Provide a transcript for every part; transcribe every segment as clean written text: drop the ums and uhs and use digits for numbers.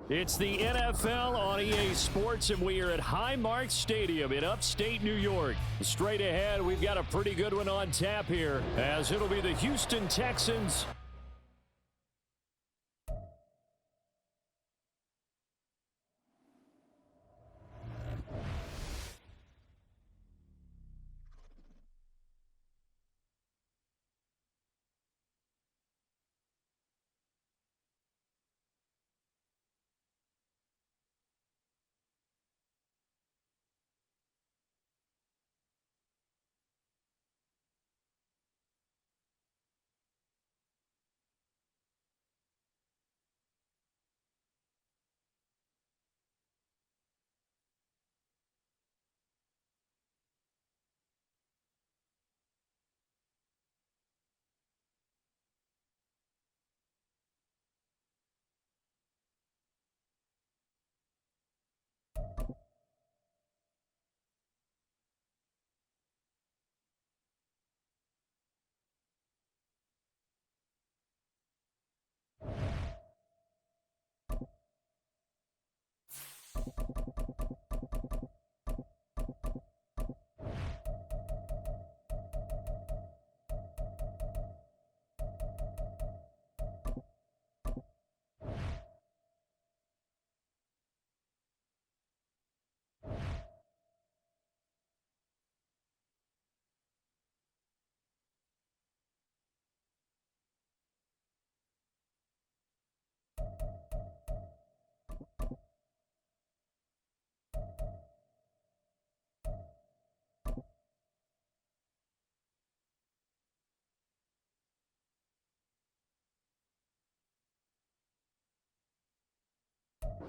It's the NFL on EA Sports, and we are at Highmark Stadium in upstate New York. Straight ahead, we've got a pretty good one on tap here, as it'll be the Houston Texans.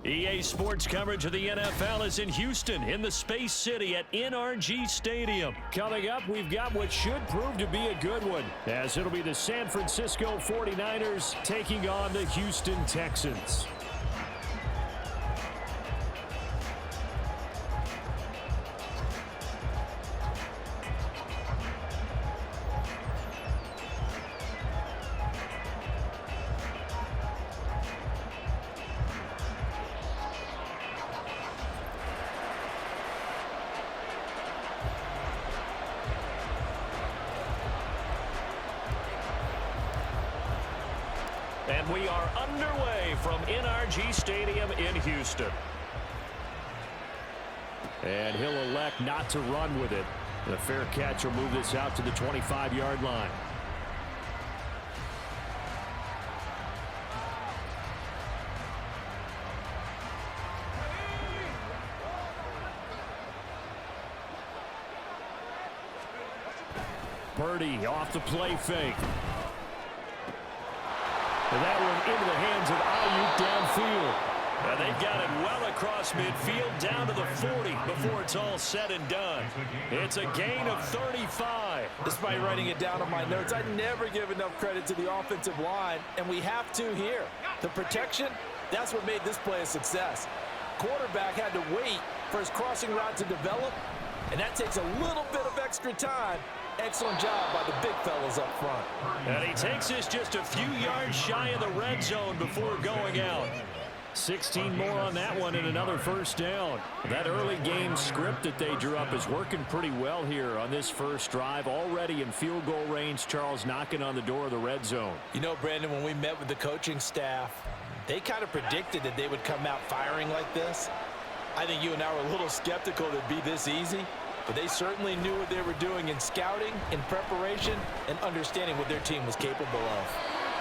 EA Sports coverage of the NFL is in Houston, in the Space City at NRG Stadium. Coming up, we've got what should prove to be a good one, as it'll be the San Francisco 49ers taking on the Houston Texans. And we are underway from NRG Stadium in Houston. And he'll elect not to run with it. The fair catch will move this out to the 25-yard line. Purdy off the play fake. And that one into the hands of Ayuk downfield. And they've got it well across midfield down to the 40 before it's all said and done. It's a gain of 35. Despite writing it down on my notes, I never give enough credit to the offensive line, and we have to here. The protection, that's what made this play a success. Quarterback had to wait for his crossing route to develop, and that takes a little bit of extra time. Excellent job by the big fellas up front. And he takes this just a few yards shy of the red zone before going out. 16 more on that one and another first down. That early game script that they drew up is working pretty well here on this first drive. Already in field goal range, Charles knocking on the door of the red zone. You know, Brandon, when we met with the coaching staff, they kind of predicted that they would come out firing like this. I think you and I were a little skeptical that it'd be this easy. But they certainly knew what they were doing in scouting, in preparation, and understanding what their team was capable of.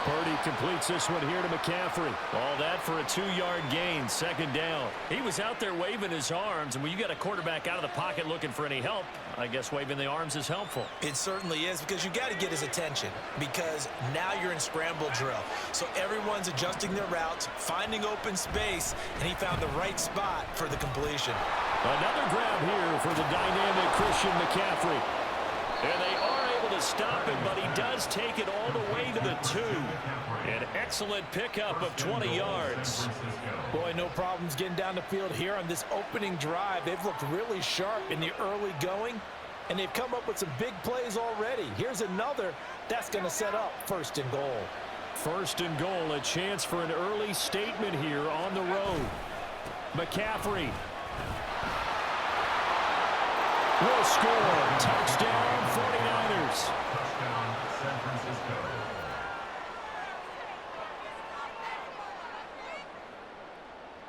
Purdy completes this one here to McCaffrey. All that for a 2-yard gain, second down. He was out there waving his arms, and when you got a quarterback out of the pocket looking for any help, I guess waving the arms is helpful. It certainly is, because you got to get his attention, because now you're in scramble drill. So everyone's adjusting their routes, finding open space, and he found the right spot for the completion. Another grab here for the dynamic Christian McCaffrey. And they are able to stop him, but he does take it all the way to the 2. An excellent pickup of 20 yards. Boy, no problems getting down the field here on this opening drive. They've looked really sharp in the early going, and they've come up with some big plays already. Here's another that's going to set up 1st and goal. First and goal, a chance for an early statement here on the road. McCaffrey will score. Touchdown, 49ers. Touchdown, San Francisco.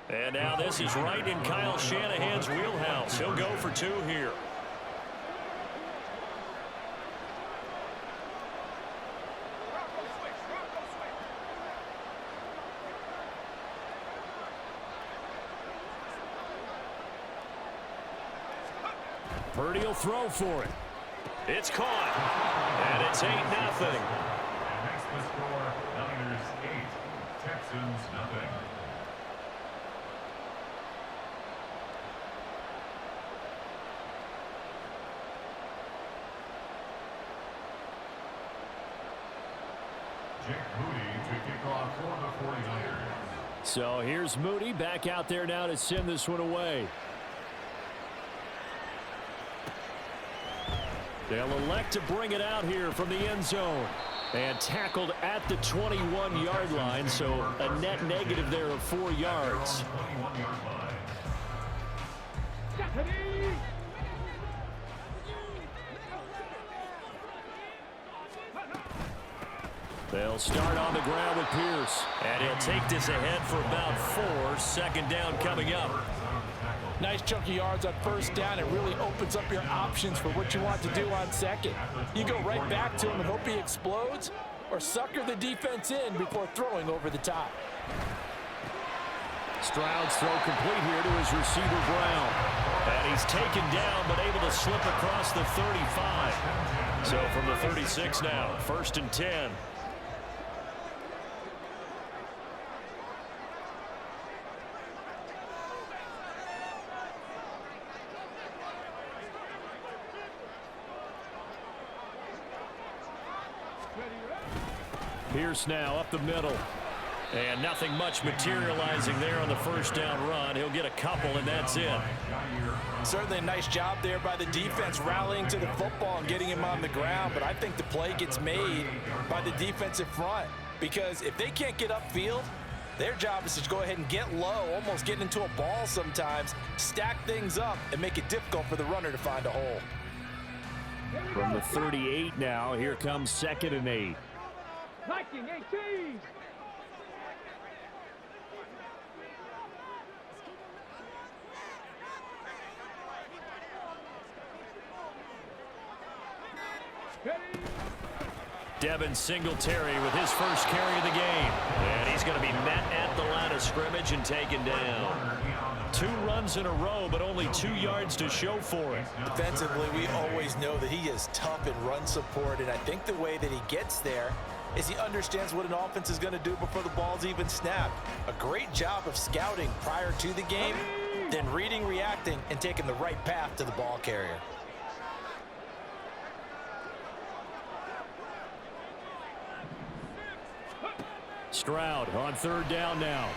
And now this is right in Kyle Shanahan's wheelhouse. He'll go for 2 here. Purdy will throw for it. It's caught. And it's 8-0. And next the score, Niners 8, Texans 0. Jake Moody to kick off for the 49ers. So here's Moody back out there now to send this one away. They'll elect to bring it out here from the end zone. And tackled at the 21-yard line, so a net negative there of 4 yards. 21-yard line. They'll start on the ground with Pierce. And he'll take this ahead for about 4. Second down coming up. Nice chunky yards on first down. It really opens up your options for what you want to do on second. You go right back to him and hope he explodes, or sucker the defense in before throwing over the top. Stroud's throw complete here to his receiver Brown. And he's taken down but able to slip across the 35. So from the 36 now, 1st and 10. Pierce now up the middle. And nothing much materializing there on the first down run. He'll get a couple, and that's it. Certainly a nice job there by the defense rallying to the football and getting him on the ground. But I think the play gets made by the defensive front, because if they can't get upfield, their job is to go ahead and get low, almost get into a ball sometimes, stack things up, and make it difficult for the runner to find a hole. From the 38 now, here comes 2nd and 8. 19-18. Devin Singletary with his first carry of the game. And he's going to be met at the line of scrimmage and taken down. 2 runs in a row, but only 2 yards to show for it. Defensively, we always know that he is tough in run support, and I think the way that he gets there is he understands what an offense is going to do before the ball's even snapped. A great job of scouting prior to the game, then reading, reacting, and taking the right path to the ball carrier. Stroud on 3rd down now.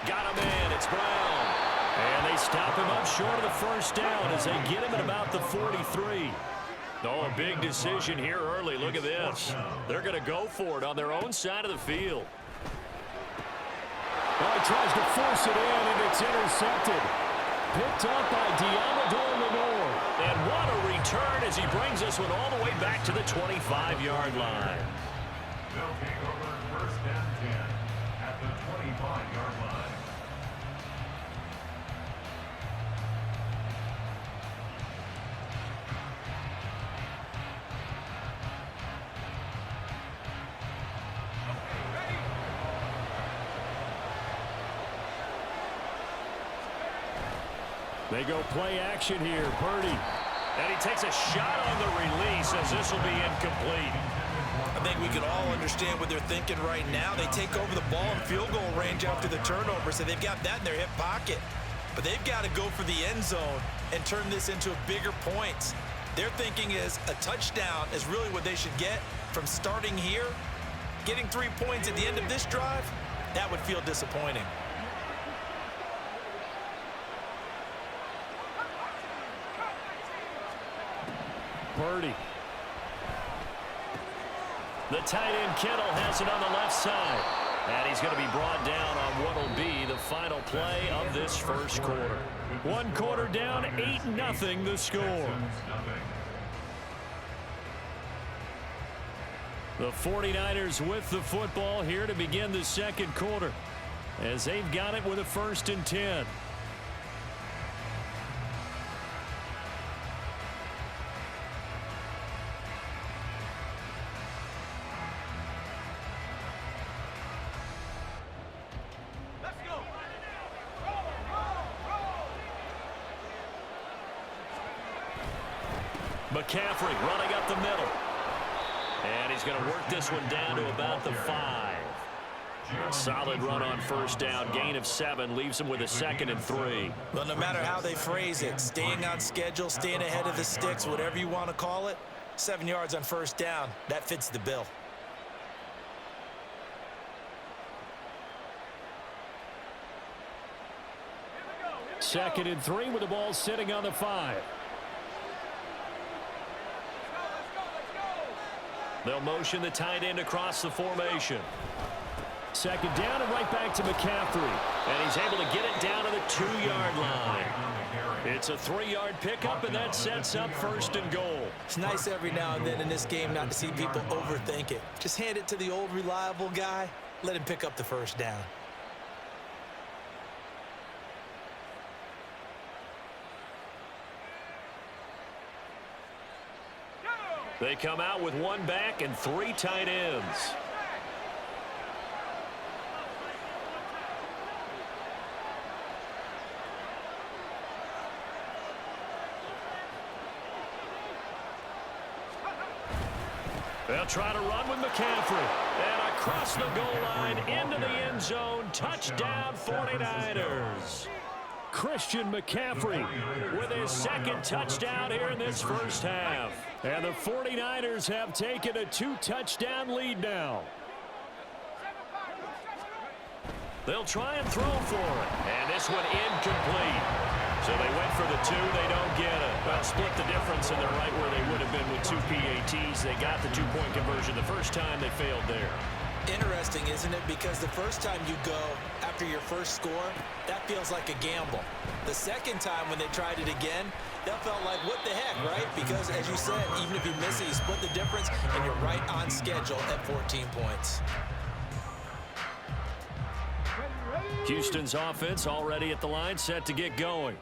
Got him in. It's Brown. And they stop him up short of the first down as they get him at about the 43. Oh, a big decision here early. Look at this. They're going to go for it on their own side of the field. Well, he tries to force it in, and it's intercepted. Picked up by Diamador Lenore. And what a return as he brings this one all the way back to the 25-yard line. They'll take over 1st and 10 at the 25-yard line. They go play action here. Purdy. And he takes a shot on the release as this will be incomplete. I think we can all understand what they're thinking right now. They take over the ball in field goal range after the turnover, so they've got that in their hip pocket. But they've got to go for the end zone and turn this into bigger points. Their thinking is a touchdown is really what they should get from starting here. Getting 3 points at the end of this drive, that would feel disappointing. Purdy. The tight end Kittle has it on the left side. And he's going to be brought down on what will be the final play of this first quarter. One quarter down, 8-0 the score. The 49ers with the football here to begin the second quarter, as they've got it with a 1st and 10. McCaffrey running up the middle. And he's going to work this one down to about the 5. Solid run on 1st down. Gain of 7 leaves him with a 2nd and 3. Well, no matter how they phrase it, staying on schedule, staying ahead of the sticks, whatever you want to call it, 7 yards on 1st down, that fits the bill. Second and 3 with the ball sitting on the 5. They'll motion the tight end across the formation. 2nd down and right back to McCaffrey. And he's able to get it down to the 2-yard line. It's a 3-yard pickup, and that sets up 1st and goal. It's nice every now and then in this game not to see people overthink it. Just hand it to the old reliable guy. Let him pick up the 1st down. They come out with 1 back and 3 tight ends. They'll try to run with McCaffrey. And across the goal line into the end zone. Touchdown 49ers. Christian McCaffrey with his 2nd touchdown here in this first half. And the 49ers have taken a 2-touchdown lead now. They'll try and throw for it. And this one incomplete. So they went for the 2. They don't get it. Well, split the difference, and they're right where they would have been with 2 PATs. They got the 2-point conversion the first time. They failed there. Interesting, isn't it? Because the first time you go after your first score, that feels like a gamble. The second time when they tried it again, that felt like, what the heck, right? Because, as you said, even if you miss it, you split the difference, and you're right on schedule at 14 points. Houston's offense already at the line, set to get going.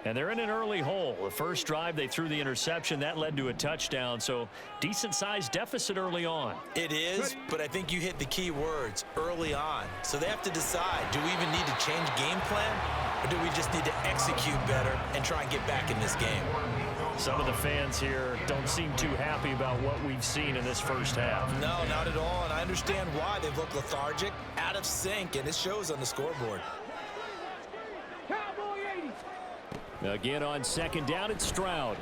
And they're in an early hole. The first drive, they threw the interception. That led to a touchdown, so decent-sized deficit early on. It is, but I think you hit the key words, early on. So they have to decide, do we even need to change game plan, or do we just need to execute better and try and get back in this game? Some of the fans here don't seem too happy about what we've seen in this first half. No, not at all, and I understand why. They've looked lethargic, out of sync, and it shows on the scoreboard. Again on 2nd down, it's Stroud.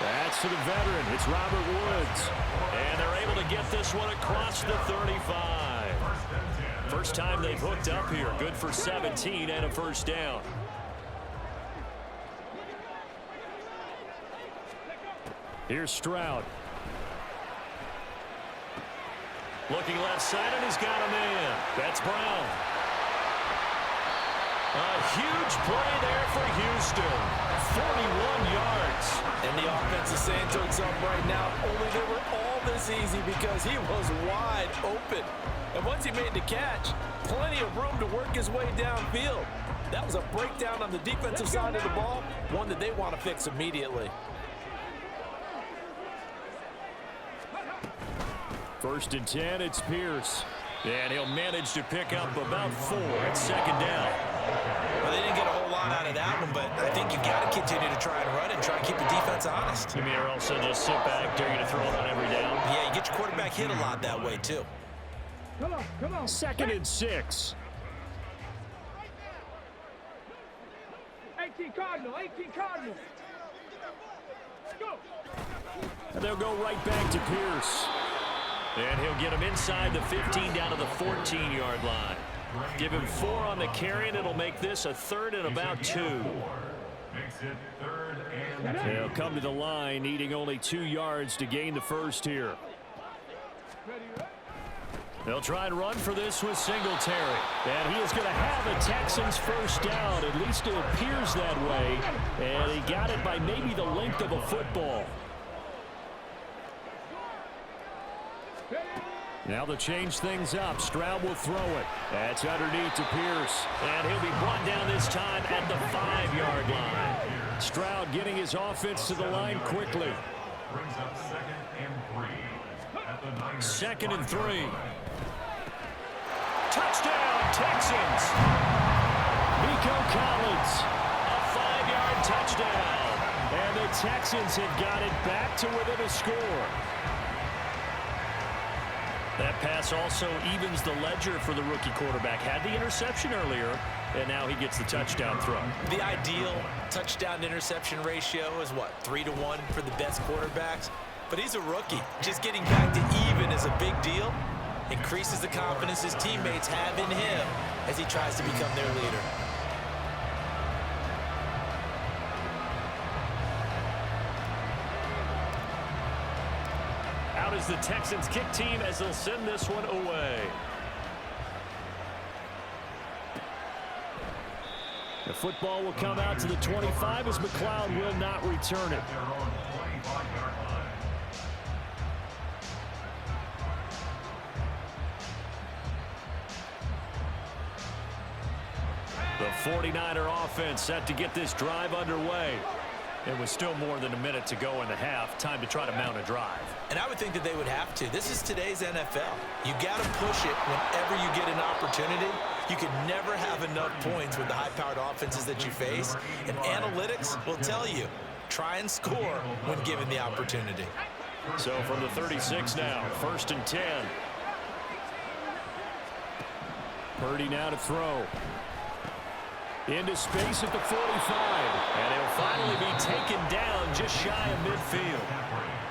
That's to the veteran. It's Robert Woods. And they're able to get this one across the 35. First time they've hooked up here. Good for 17 and a 1st down. Here's Stroud. Looking left side, and he's got a man. That's Brown. A huge play there for Houston. 41 yards. And the offense is saying to itself right now, only they were all this easy because he was wide open. And once he made the catch, plenty of room to work his way downfield. That was a breakdown on the defensive side of the ball, one that they want to fix immediately. 1st and 10, it's Pierce. And he'll manage to pick up about 4 at 2nd down. Well, they didn't get a whole lot out of that one, but I think you've got to continue to try and run and try and keep the defense honest. You mean, or also just sit back, dare you to throw it on every down? Yeah, you get your quarterback hit a lot that way, too. Come on. 2nd and 6. 18 Cardinal. Go. And they'll go right back to Pierce. And he'll get him inside the 15 down to the 14-yard line. Give him 4 on the carry, and it'll make this a 3rd and about 2. Makes it 3rd and 2. They'll come to the line, needing only 2 yards to gain the first here. They'll try and run for this with Singletary. And he is going to have a Texans first down. At least it appears that way. And he got it by maybe the length of a football. Now they'll change things up. Stroud will throw it. That's underneath to Pierce. And he'll be brought down this time at the 5-yard line. Stroud getting his offense to the line quickly. Brings up 2nd and 3. At the 2nd and 3. Touchdown, Texans. Nico Collins, a 5-yard touchdown. And the Texans have got it back to within a score. That pass also evens the ledger for the rookie quarterback. Had the interception earlier, and now he gets the touchdown throw. The ideal touchdown-interception ratio is what, 3-to-1 for the best quarterbacks? But he's a rookie. Just getting back to even is a big deal. Increases the confidence his teammates have in him as he tries to become their leader. Out is the Texans kick team as they'll send this one away. The football will come out to the 25 as McLeod will not return it. their own 25-yard line. The 49er offense set to get this drive underway. It was still more than a minute to go in the half. Time to try to mount a drive. And I would think that they would have to. This is today's NFL. You got to push it whenever you get an opportunity. You can never have enough points with the high-powered offenses that you face. And analytics will tell you, try and score when given the opportunity. So from the 36 now, 1st and 10. Purdy now to throw. Into space at the 45. And he'll finally be taken down just shy of midfield.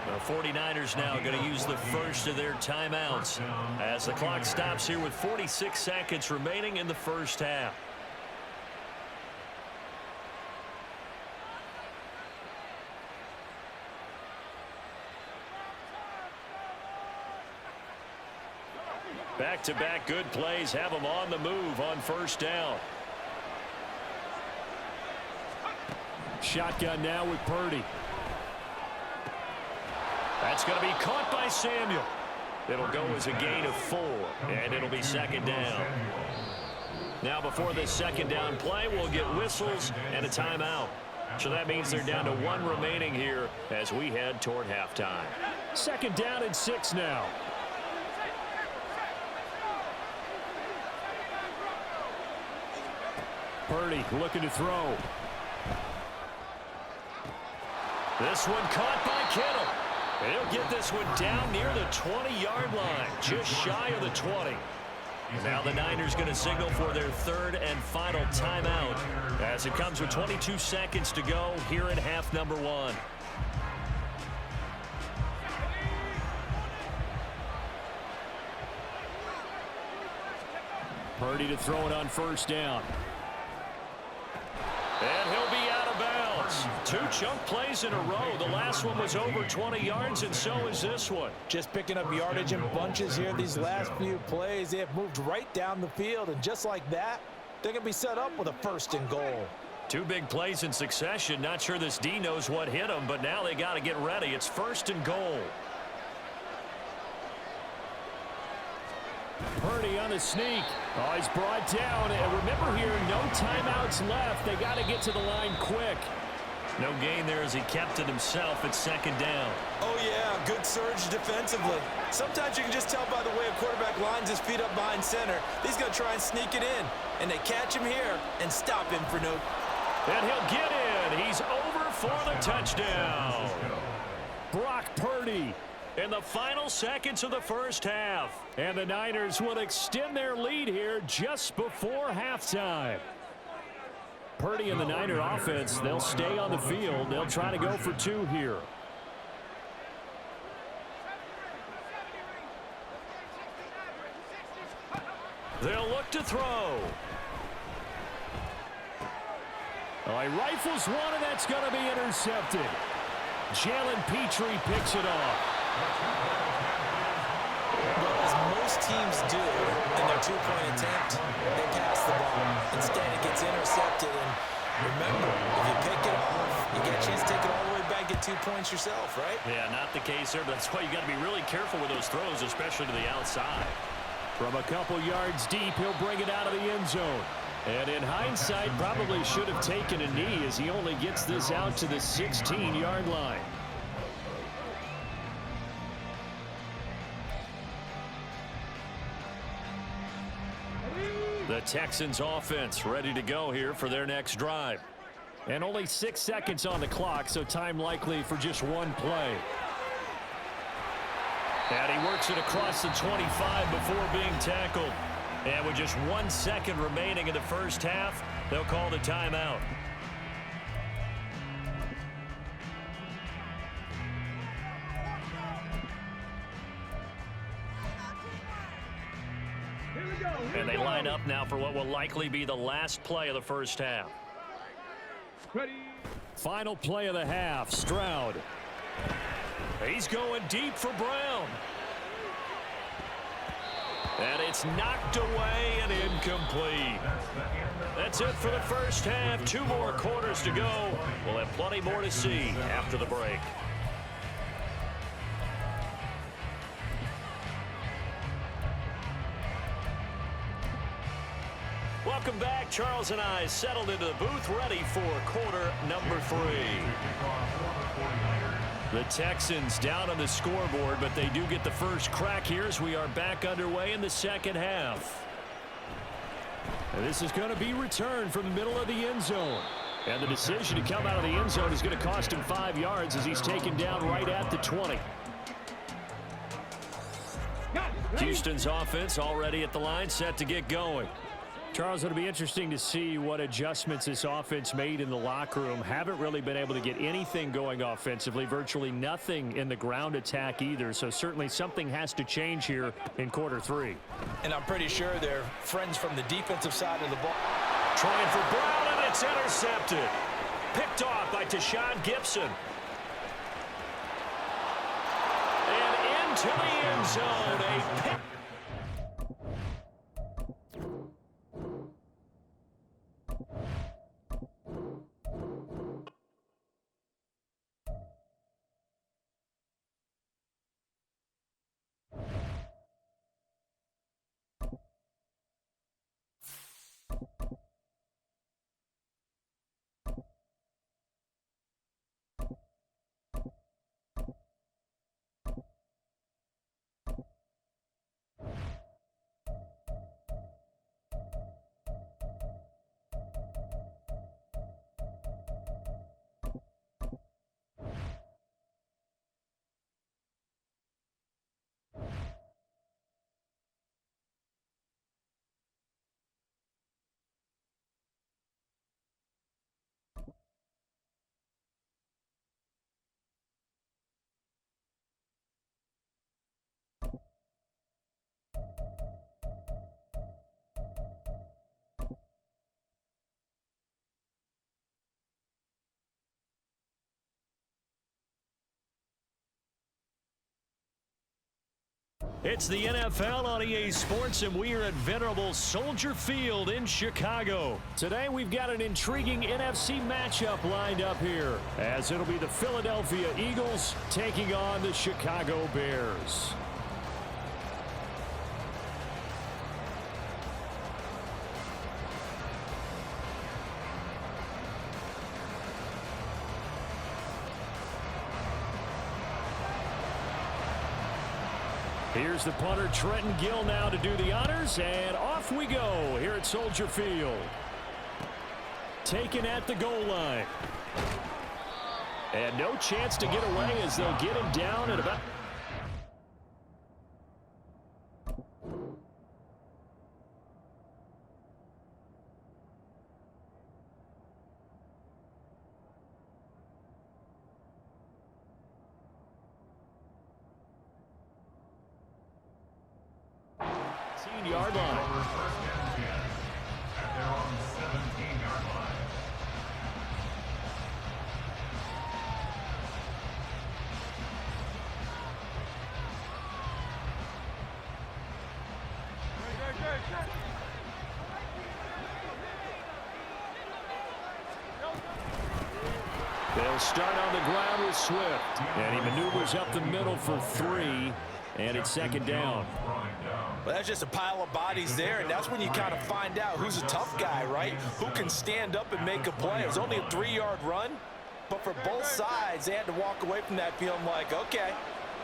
The 49ers now going to use the first of their timeouts as the clock stops here with 46 seconds remaining in the first half. Back-to-back good plays have them on the move on first down. Shotgun now with Purdy. That's going to be caught by Samuel. It'll go as a gain of 4, and it'll be 2nd down. Now before this 2nd down play, we'll get whistles and a timeout. So that means they're down to 1 remaining here as we head toward halftime. 2nd down and 6 now. Purdy looking to throw. This one caught by Kittle. He'll get this one down near the 20-yard line, just shy of the 20. Now the Niners going to signal for their 3rd and final timeout as it comes with 22 seconds to go here in half number 1. Purdy to throw it on first down. And he'll be out of bounds. 2 chunk plays in a row. The last one was over 20 yards, and so is this one. Just picking up yardage in bunches here these last few plays. They have moved right down the field, and just like that, they're going to be set up with a 1st and goal. 2 big plays in succession. Not sure this D knows what hit him, but now they got to get ready. It's 1st and goal. Purdy on the sneak. Oh, he's brought down. And remember here, no timeouts left. They got to get to the line quick. No gain there as he kept it himself at 2nd down. Oh, yeah, good surge defensively. Sometimes you can just tell by the way a quarterback lines his feet up behind center. He's going to try and sneak it in. And they catch him here and stop him for no. And he'll get in. He's over for the touchdown. Brock Purdy in the final seconds of the first half. And the Niners will extend their lead here just before halftime. Purdy and the Niner offense, they'll stay on the field. They'll try to go for 2 here. They'll look to throw. Oh, he rifles one, and that's going to be intercepted. Jalen Petrie picks it off. Well, as most teams do in their two-point attempt, they pass the ball. Instead, it gets intercepted. And remember, if you pick it off, you get a chance to take it all the way back, get 2 points yourself, right? Yeah, not the case there, but that's why you got to be really careful with those throws, especially to the outside. From a couple yards deep, he'll bring it out of the end zone. And in hindsight, probably should have taken a knee as he only gets this out to the 16-yard line. The Texans offense ready to go here for their next drive. And only 6 seconds on the clock, so time likely for just one play. And he works it across the 25 before being tackled. And with just 1 second remaining in the first half, they'll call the timeout. And they line up now for what will likely be the last play of the first half. Ready. Final play of the half, Stroud. He's going deep for Brown. And it's knocked away and incomplete. That's it for the first half. 2 more quarters to go. We'll have plenty more to see after the break. Welcome back. Charles and I settled into the booth, ready for quarter number 3. The Texans down on the scoreboard, but they do get the first crack here as we are back underway in the second half. And this is going to be returned from the middle of the end zone. And the decision to come out of the end zone is going to cost him 5 yards as he's taken down right at the 20. Houston's offense already at the line, set to get going. Charles, it'll be interesting to see what adjustments this offense made in the locker room. Haven't really been able to get anything going offensively, virtually nothing in the ground attack either. So certainly something has to change here in quarter 3. And I'm pretty sure they're friends from the defensive side of the ball. Trying for Brown, and it's intercepted. Picked off by Tashawn Gibson. And into the end zone. A pick. It's the NFL on EA Sports, and we are at venerable Soldier Field in Chicago. Today, we've got an intriguing NFC matchup lined up here, as it'll be the Philadelphia Eagles taking on the Chicago Bears. Here's the punter, Trenton Gill, now to do the honors, and off we go here at Soldier Field. Taken at the goal line. And no chance to get away as they'll get him down at about... yard line. They'll start on the ground with Swift. And he maneuvers up the middle for 3. And it's second down. Well, that's just a pile of bodies there, and that's when you kind of find out who's a tough guy, right? Who can stand up and make a play. It was only a 3-yard run, but for both sides, they had to walk away from that feeling like, okay,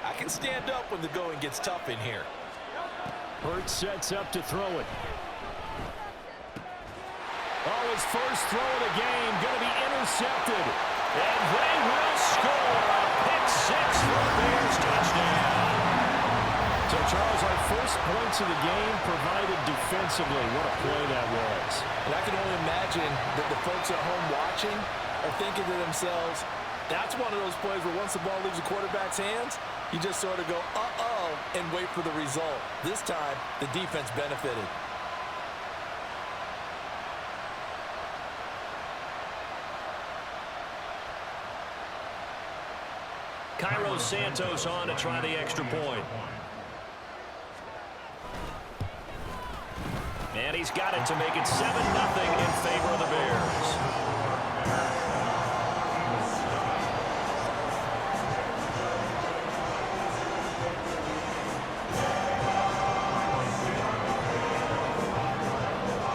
I can stand up when the going gets tough in here. Hurts sets up to throw it. Oh, his first throw of the game going to be intercepted. And they will score a pick 6 for the Bears touchdown. So, Charles, our first points of the game provided defensively. What a play that was. And I can only imagine that the folks at home watching are thinking to themselves, that's one of those plays where once the ball leaves the quarterback's hands, you just sort of go, uh-oh, and wait for the result. This time, the defense benefited. Cairo Santos on to try the extra point. And he's got it to make it 7-0 in favor of the Bears.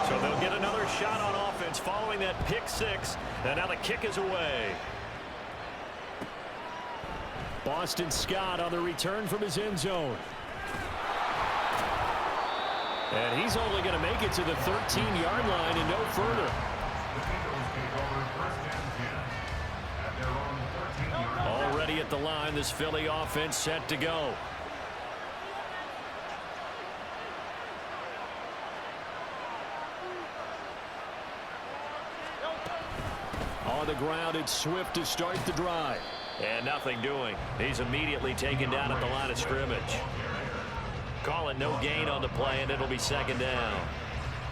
So they'll get another shot on offense following that pick 6. And now the kick is away. Boston Scott on the return from his end zone. And he's only going to make it to the 13-yard line and no further. Already at the line, this Philly offense set to go. On the ground, it's Swift to start the drive. And nothing doing. He's immediately taken down at the line of scrimmage. Call it no gain on the play, and it'll be second down.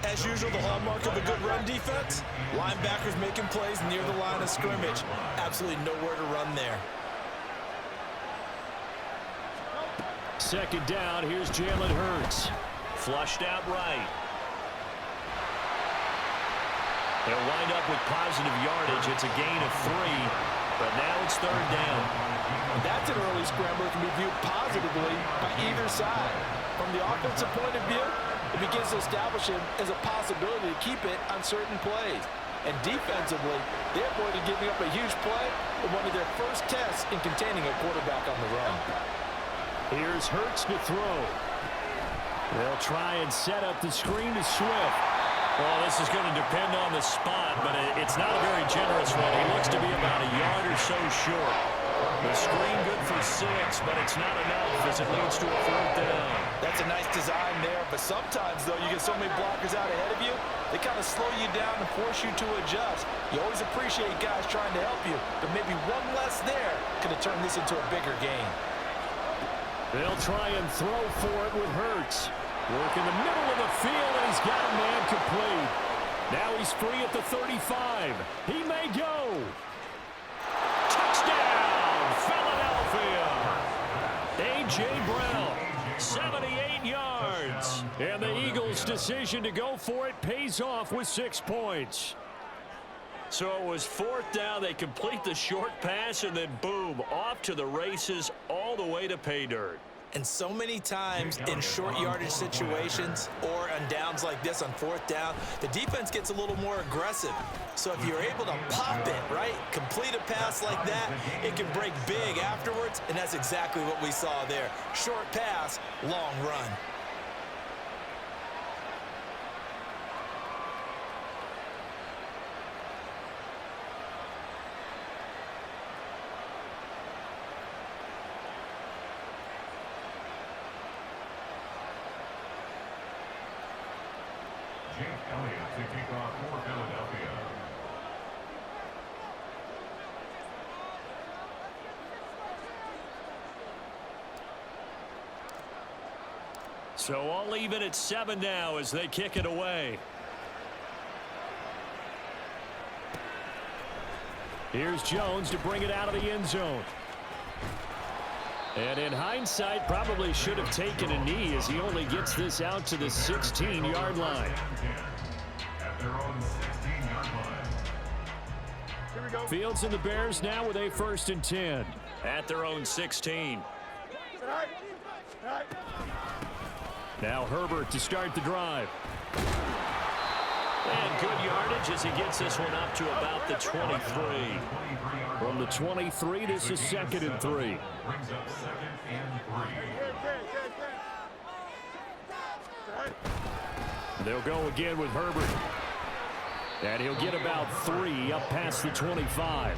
As usual, the hallmark of a good run defense, linebackers making plays near the line of scrimmage. Absolutely nowhere to run there. Second down, here's Jalen Hurts. Flushed out right. They'll wind up with positive yardage. It's a gain of 3, but now it's third down. That's an early scrambler that can be viewed positively by either side. From the offensive point of view, it begins to establish him as a possibility to keep it on certain plays. And defensively, they avoided giving up a huge play in one of their first tests in containing a quarterback on the run. Here's Hurts to throw. They'll try and set up the screen to Swift. Well, this is going to depend on the spot, but it's not a very generous one. He looks to be about a yard or so short. The screen good for 6, but it's not enough as it leads to a fourth down. That's a nice design there, but sometimes, though, you get so many blockers out ahead of you, they kind of slow you down and force you to adjust. You always appreciate guys trying to help you, but maybe one less there could have turned this into a bigger game. They'll try and throw for it with Hurts. Work in the middle of the field, and he's got a man complete. Now he's free at the 35. He may go. Touchdown, Philadelphia. A.J. Brown, 78 yards. And the Eagles' decision to go for it pays off with 6 points. So it was fourth down. They complete the short pass, and then boom, off to the races all the way to pay dirt. And so many times in short yardage situations or on downs like this on fourth down, the defense gets a little more aggressive. So if you're able to pop it, right, complete a pass like that, it can break big afterwards, and that's exactly what we saw there. Short pass, long run. Jake Elliott to kick off for Philadelphia. So all even at 7 now as they kick it away. Here's Jones to bring it out of the end zone. And in hindsight, probably should have taken a knee as he only gets this out to the 16-yard line. At their own 16-yard line. Fields and the Bears now with a 1st and 10 at their own 16. Now Herbert to start the drive. And good yardage as he gets this one up to about the 23. From the 23, this is 2nd and 3. Brings up 2nd and 3. They'll go again with Herbert. And he'll get about 3 up past the 25.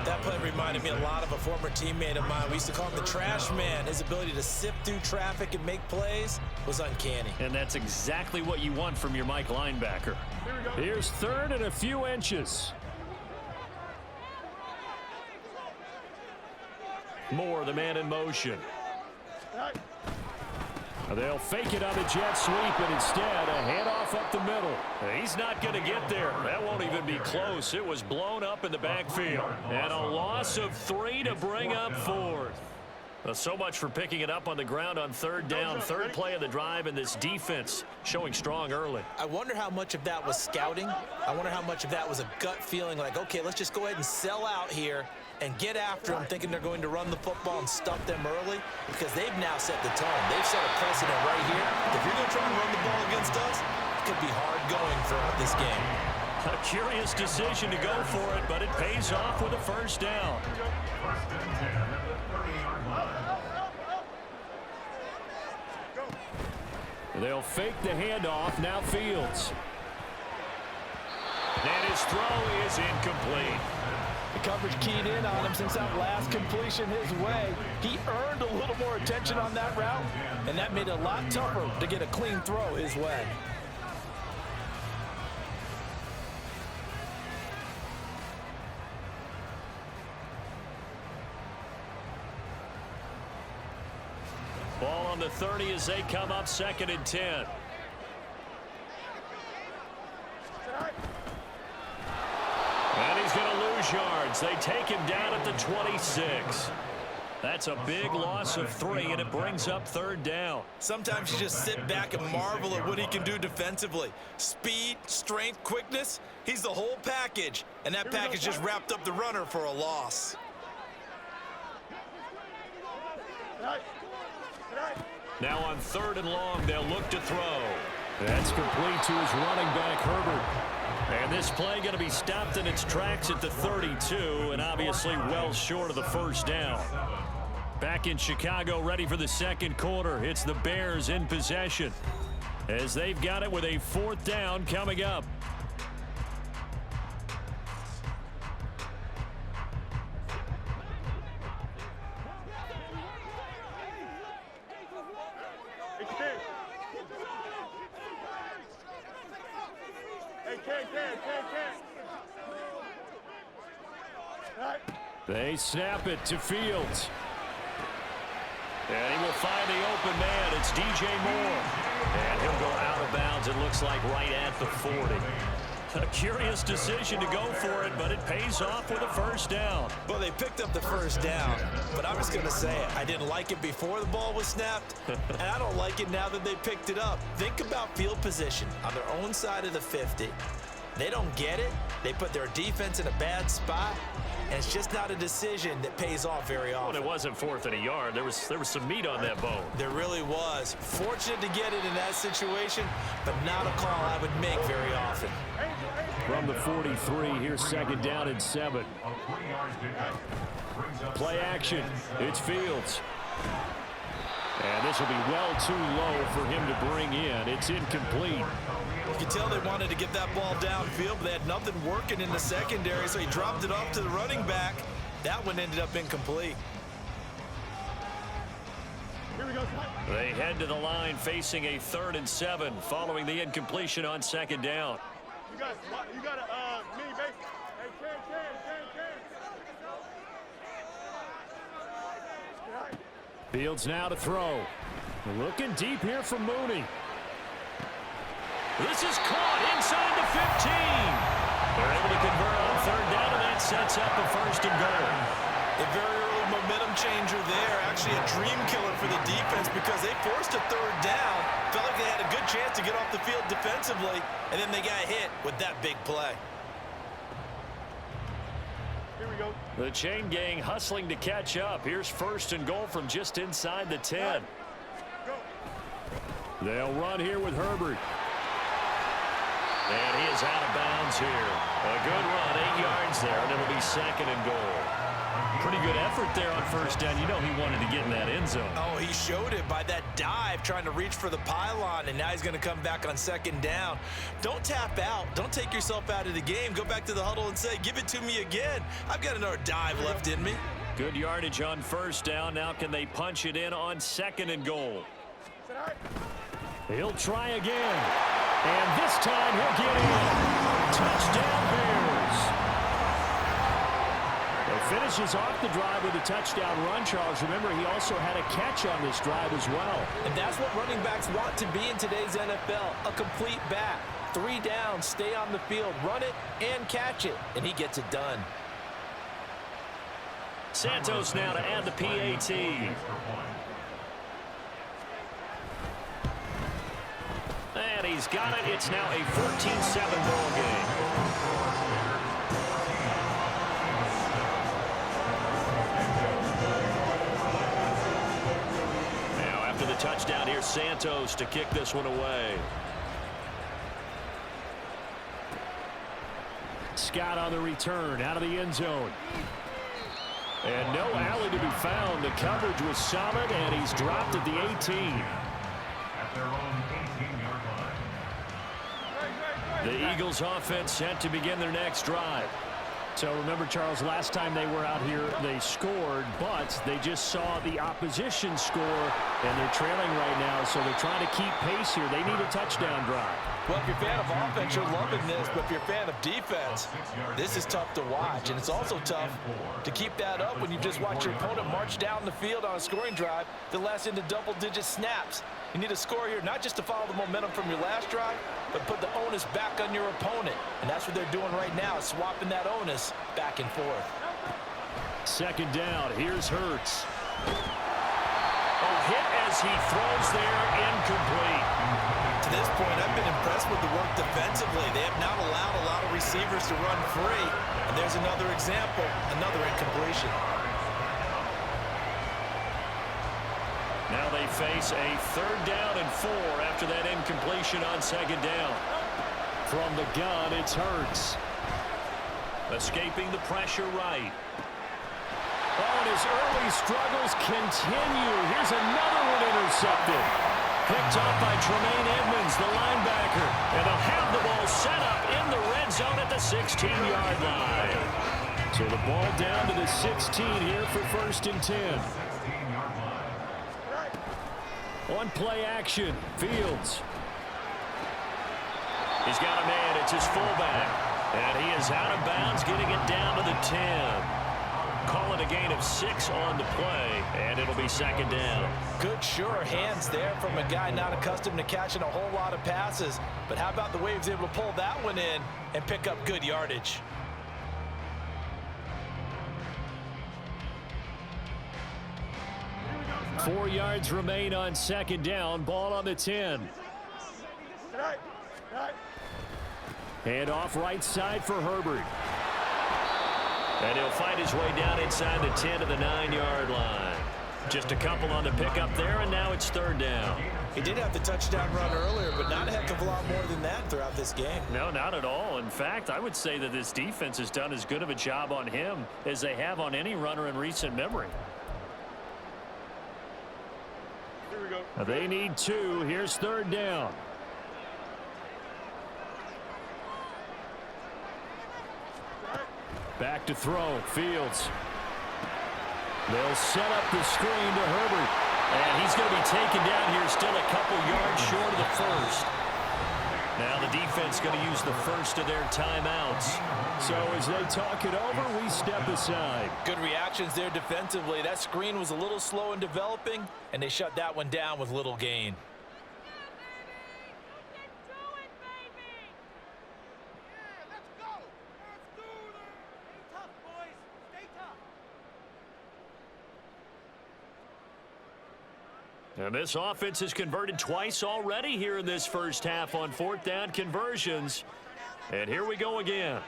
That play reminded me a lot of a former teammate of mine. We used to call him the trash man. His ability to sift through traffic and make plays was uncanny. And that's exactly what you want from your Mike linebacker. Here's 3rd and a few inches. Moore, the man in motion. They'll fake it on the jet sweep, and instead a handoff up the middle. He's not going to get there. That won't even be close. It was blown up in the backfield. And a loss of 3 to bring up 4th. So much for picking it up on the ground on 3rd down. 3rd play of the drive, and this defense showing strong early. I wonder how much of that was scouting. I wonder how much of that was a gut feeling like, okay, let's just go ahead and sell out here and get after them, thinking they're going to run the football and stuff them early, because they've now set the tone. They've set a precedent right here. If you're going to try and run the ball against us, it could be hard going throughout this game. A curious decision to go for it, but it pays off with a 1st down. 1st and 10 at the 30-yard line. They'll fake the handoff. Now Fields. And his throw is incomplete. The coverage keyed in on him since that last completion his way. He earned a little more attention on that route, and that made it a lot tougher to get a clean throw his way. Ball on the 30 as they come up 2nd and 10. And he's going to lose yards. They take him down at the 26. That's a big loss of 3, and it brings up 3rd down. Sometimes you just sit back and marvel at what he can do defensively. Speed, strength, quickness, he's the whole package. And that package just wrapped up the runner for a loss. Now on 3rd and long, they'll look to throw. That's complete to his running back, Herbert. And this play going to be stopped in its tracks at the 32, and obviously well short of the 1st down. Back in Chicago, ready for the 2nd quarter. It's the Bears in possession as they've got it with a 4th down coming up. They snap it to Fields. And he will find the open man. It's DJ Moore. And he'll go out of bounds, it looks like, right at the 40. A curious decision to go for it, but it pays off with a 1st down. Well, they picked up the 1st down, but I'm just going to say it. I didn't like it before the ball was snapped, and I don't like it now that they picked it up. Think about field position on their own side of the 50. They don't get it. They put their defense in a bad spot, and it's just not a decision that pays off very often. Well, it wasn't 4th and a yard. There was some meat on that bone. There really was. Fortunate to get it in that situation, but not a call I would make very often. From the 43, here's 2nd down and 7. Play action. It's Fields. And this will be well too low for him to bring in. It's incomplete. You can tell they wanted to get that ball downfield, but they had nothing working in the secondary, so he dropped it off to the running back. That one ended up incomplete. They head to the line facing a 3rd and 7 following the incompletion on 2nd down. You got a mini base. Hey, Ken. Fields now to throw. Looking deep here for Mooney. This is caught inside the 15. They're able to convert on 3rd down, and that sets up a 1st and goal. A very early momentum changer there. Actually a dream killer for the defense because they forced a 3rd down. Felt like they had a good chance to get off the field defensively, and then they got hit with that big play. Here we go. The chain gang hustling to catch up. Here's 1st and goal from just inside the 10. They'll run here with Herbert. And he is out of bounds here. A good run, 8 yards there, and it'll be 2nd and goal. Pretty good effort there on 1st down. You know he wanted to get in that end zone. Oh, he showed it by that dive, trying to reach for the pylon, and now he's going to come back on 2nd down. Don't tap out. Don't take yourself out of the game. Go back to the huddle and say, give it to me again. I've got another dive left in me. Good yardage on 1st down. Now can they punch it in on 2nd and goal? He'll try again. And this time he'll get in. Touchdown Bears. He finishes off the drive with a touchdown run, Charles. Remember, he also had a catch on this drive as well. And that's what running backs want to be in today's NFL, a complete back. 3 downs, stay on the field, run it, and catch it. And he gets it done. Santos now to add the PAT. And he's got it. It's now a 14-7 ball game. Now after the touchdown, here's Santos to kick this one away. Scott on the return out of the end zone. And no alley to be found. The coverage was solid, and he's dropped at the 18. At their own 18-yard line. The Eagles offense set to begin their next drive. So remember, Charles, last time they were out here, they scored, but they just saw the opposition score, and they're trailing right now, so they're trying to keep pace here. They need a touchdown drive. Well, if you're a fan of offense, you're loving this, but if you're a fan of defense, this is tough to watch, and it's also tough to keep that up when you just watch your opponent march down the field on a scoring drive that lasts into double-digit snaps. You need a score here, not just to follow the momentum from your last drive, but put the onus back on your opponent, and that's what they're doing right now, swapping that onus back and forth. 2nd down, here's Hurts. A hit as he throws there, incomplete. To this point, I've been impressed with the work defensively. They have not allowed a lot of receivers to run free. And there's another example, another incompletion. Now they face a 3rd down and 4 after that incompletion on 2nd down. From the gun, it's Hurts. Escaping the pressure right. Oh, and his early struggles continue. Here's another one intercepted. Picked up by Tremaine Edmonds, the linebacker. And they'll have the ball set up in the red zone at the 16-yard line. So the ball down to the 16 here for 1st and 10. On play action, Fields. He's got a man, it's his fullback. And he is out of bounds, getting it down to the 10. Call it a gain of 6 on the play, and it'll be 2nd down. Good, sure hands there from a guy not accustomed to catching a whole lot of passes. But how about the way he was able to pull that one in and pick up good yardage? Here 4 yards remain on 2nd down. Ball on the 10. Hand off right side for Herbert. And he'll fight his way down inside the 10 to the 9-yard line. Just a couple on the pickup there, and now it's 3rd down. He did have the touchdown run earlier, but not a heck of a lot more than that throughout this game. No, not at all. In fact, I would say that this defense has done as good of a job on him as they have on any runner in recent memory. Here we go. They need 2. Here's 3rd down. Back to throw. Fields. They'll set up the screen to Herbert. And he's going to be taken down here, still a couple yards short of the 1st. Now the defense going to use the 1st of their timeouts. So as they talk it over, we step aside. Good reactions there defensively. That screen was a little slow in developing, and they shut that one down with little gain. And this offense has converted twice already here in this 1st half on 4th down conversions. And here we go again.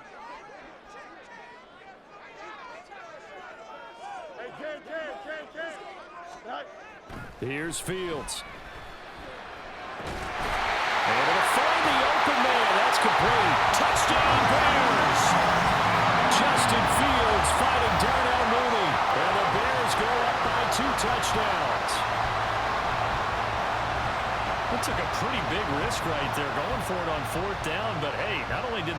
Here's Fields. Able to find the open man. That's complete. Touchdown Bears. Justin Fields fighting Darnell Mooney. And the Bears go up by 2 touchdowns. That took a pretty big risk right there, going for it on 4th down. But, hey, not only did